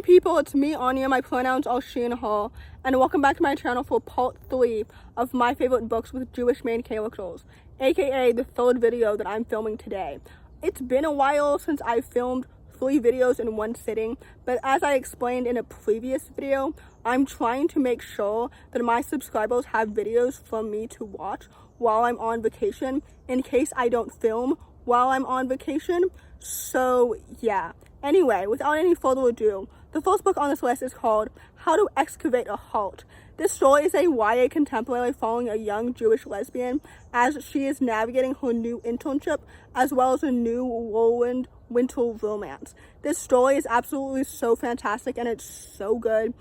Hi people, it's me, Anja. My pronouns are she and her, and welcome back to my channel for part 3 of my favorite books with Jewish main characters, aka the third video that I'm filming today. It's been a while since I filmed 3 videos in one sitting, but as I explained in a previous video, I'm trying to make sure that my subscribers have videos from me to watch while I'm on vacation in case I don't film while I'm on vacation. So yeah. Anyway, without any further ado, the first book on this list is called How to Excavate a Heart. This story is a YA contemporary following a young Jewish lesbian as she is navigating her new internship as well as a new whirlwind winter romance. This story is absolutely so fantastic and it's so good.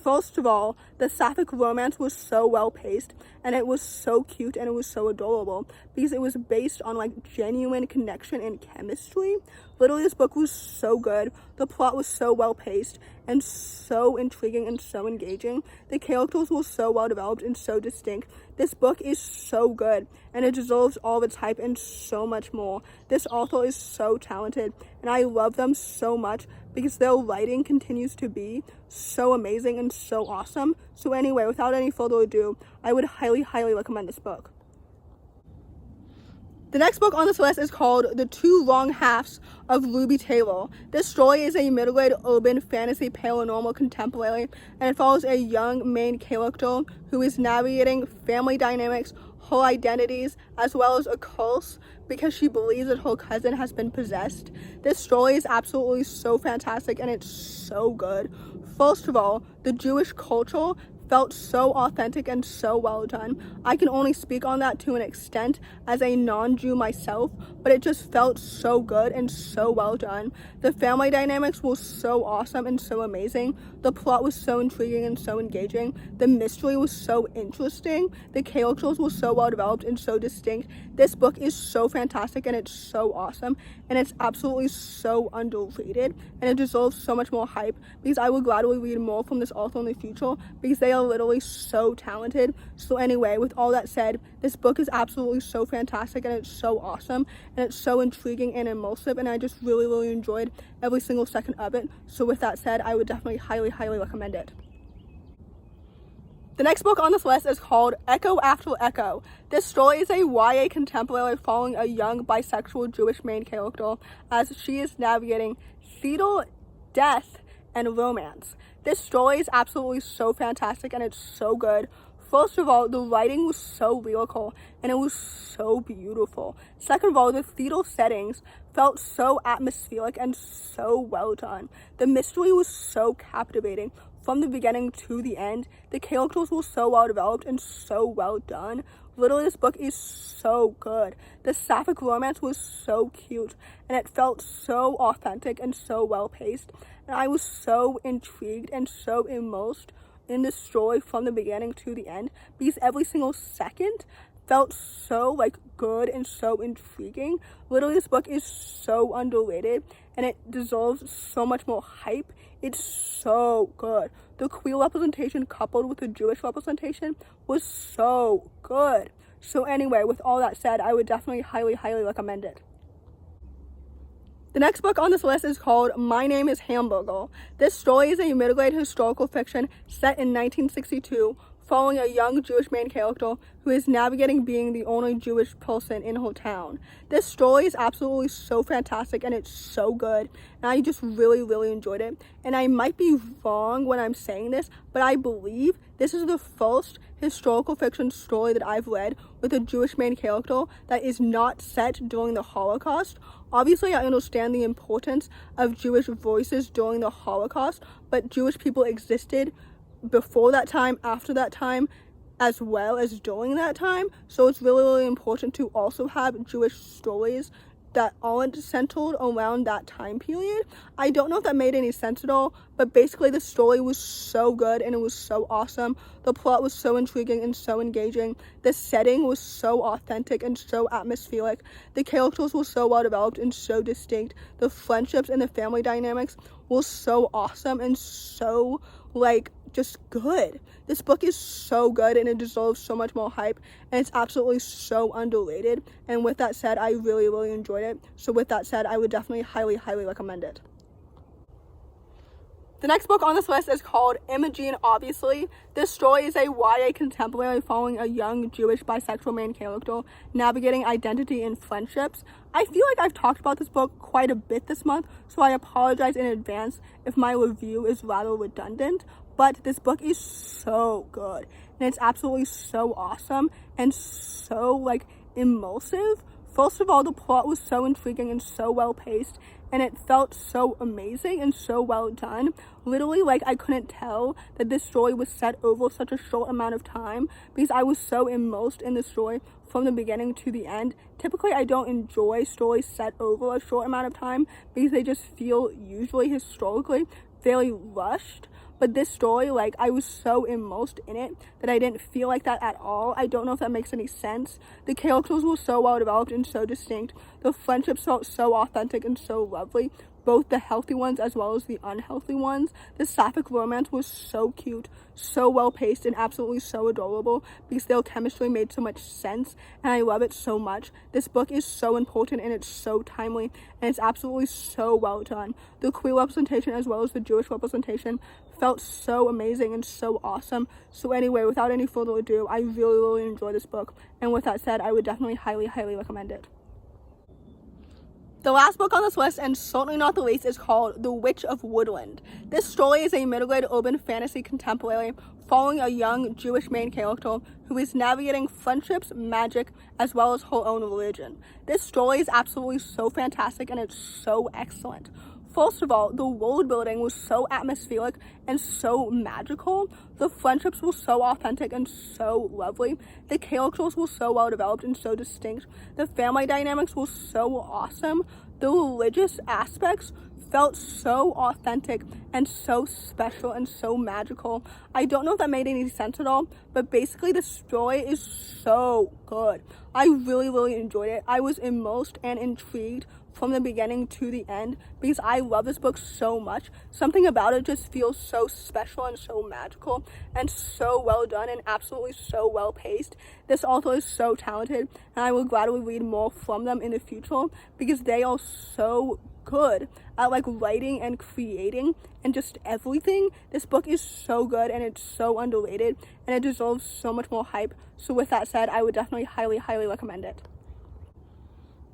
First of all, the sapphic romance was so well paced and it was so cute and it was so adorable because it was based on like genuine connection and chemistry. Literally, this book was so good. The plot was so well paced and so intriguing and so engaging. The characters were so well developed and so distinct. This book is so good and it deserves all of its hype and so much more. This author is so talented and I love them so much because their writing continues to be so amazing and so awesome. So anyway, without any further ado, I would highly recommend this book. The next book on this list is called The Two Wrong Halves of Ruby Taylor. This story is a middle-grade urban fantasy paranormal contemporary, and it follows a young main character who is navigating family dynamics, her identities, as well as a curse because she believes that her cousin has been possessed. This story is absolutely so fantastic and it's so good. First of all, the Jewish culture felt so authentic and so well done. I can only speak on that to an extent as a non-Jew myself, but it just felt so good and so well done. The family dynamics were so awesome and so amazing. The plot was so intriguing and so engaging. The mystery was so interesting. The characters were so well developed and so distinct. This book is so fantastic and it's so awesome and it's absolutely so underrated and it deserves so much more hype because I will gladly read more from this author in the future because they are literally so talented. So anyway, with all that said, this book is absolutely so fantastic and it's so awesome and it's so intriguing and immersive and I just really enjoyed every single second of it. So with that said, I would definitely highly recommend it. The next book on this list is called Echo After Echo. This story is a YA contemporary following a young bisexual Jewish main character as she is navigating fetal death and romance. This story is absolutely so fantastic and it's so good. First of all, the writing was so lyrical and it was so beautiful. Second of all, the fetal settings felt so atmospheric and so well done. The mystery was so captivating from the beginning to the end. The characters were so well developed and so well done. Literally, this book is so good. The sapphic romance was so cute and it felt so authentic and so well paced. And I was so intrigued and so immersed in the story from the beginning to the end because every single second felt so like good and so intriguing. Literally, this book is so underrated and it deserves so much more hype. It's so good. The queer representation coupled with the Jewish representation was so good. So anyway, with all that said, I would definitely highly recommend it. The next book on this list is called My Name is Hamburger. This story is a middle-grade historical fiction set in 1962 following a young Jewish main character who is navigating being the only Jewish person in her town. This story is absolutely so fantastic and it's so good and I just really enjoyed it. And I might be wrong when I'm saying this, but I believe this is the first historical fiction story that I've read with a Jewish main character that is not set during the Holocaust. Obviously, I understand the importance of Jewish voices during the Holocaust, but Jewish people existed before that time, after that time, as well as during that time. So it's really important to also have Jewish stories that aren't centered around that time period. I don't know if that made any sense at all, but basically the story was so good and it was so awesome. The plot was so intriguing and so engaging. The setting was so authentic and so atmospheric. The characters were so well developed and so distinct. The friendships and the family dynamics were so awesome and so like just good. This book is so good and it deserves so much more hype and it's absolutely so underrated. And with that said, I really enjoyed it. So with that said, I would definitely highly recommend it. The next book on this list is called Imogen, obviously. This story is a YA contemporary following a young Jewish bisexual main character navigating identity and friendships. I feel like I've talked about this book quite a bit this month, so I apologize in advance if my review is rather redundant, but this book is so good, and it's absolutely so awesome and so, like, immersive. First of all, the plot was so intriguing and so well paced, and it felt so amazing and so well done. Literally, like, I couldn't tell that this story was set over such a short amount of time because I was so immersed in the story from the beginning to the end. Typically, I don't enjoy stories set over a short amount of time because they just feel, usually historically, very rushed. But this story, like, I was so immersed in it that I didn't feel like that at all. I don't know if that makes any sense. The characters were so well developed and so distinct. The friendships felt so authentic and so lovely. Both the healthy ones as well as the unhealthy ones. The sapphic romance was so cute, so well paced, and absolutely so adorable because their chemistry made so much sense, and I love it so much. This book is so important and it's so timely, and it's absolutely so well done. The queer representation as well as the Jewish representation felt so amazing and so awesome. So anyway, without any further ado, I really enjoyed this book, and with that said, I would definitely highly recommend it. The last book on this list, and certainly not the least, is called The Witch of Woodland. This story is a middle-grade urban fantasy contemporary following a young Jewish main character who is navigating friendships, magic, as well as her own religion. This story is absolutely so fantastic and it's so excellent. First of all, the world building was so atmospheric and so magical. The friendships were so authentic and so lovely. The characters were so well developed and so distinct. The family dynamics were so awesome. The religious aspects felt so authentic and so special and so magical. I don't know if that made any sense at all, but basically the story is so good. I really enjoyed it. I was immersed and intrigued from the beginning to the end because I love this book so much. Something about it just feels so special and so magical and so well done and absolutely so well paced. This author is so talented, and I will gladly read more from them in the future because they are so good at, like, writing and creating and just everything. This book is so good and it's so underrated and it deserves so much more hype. So with that said, I would definitely highly recommend it.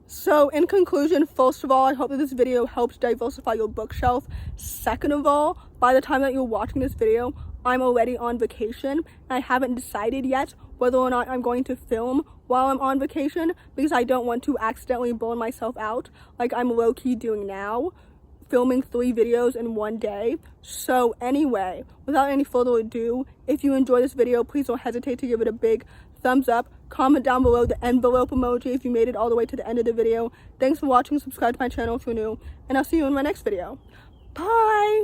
So in conclusion, first of all, I hope that this video helped diversify your bookshelf. Second of all, by the time that you're watching this video, I'm already on vacation, and I haven't decided yet whether or not I'm going to film while I'm on vacation because I don't want to accidentally burn myself out like I'm low-key doing now, filming 3 videos in one day. So anyway, without any further ado, if you enjoyed this video, please don't hesitate to give it a big thumbs up. Comment down below the envelope emoji if you made it all the way to the end of the video. Thanks for watching. Subscribe to my channel if you're new, and I'll see you in my next video. Bye!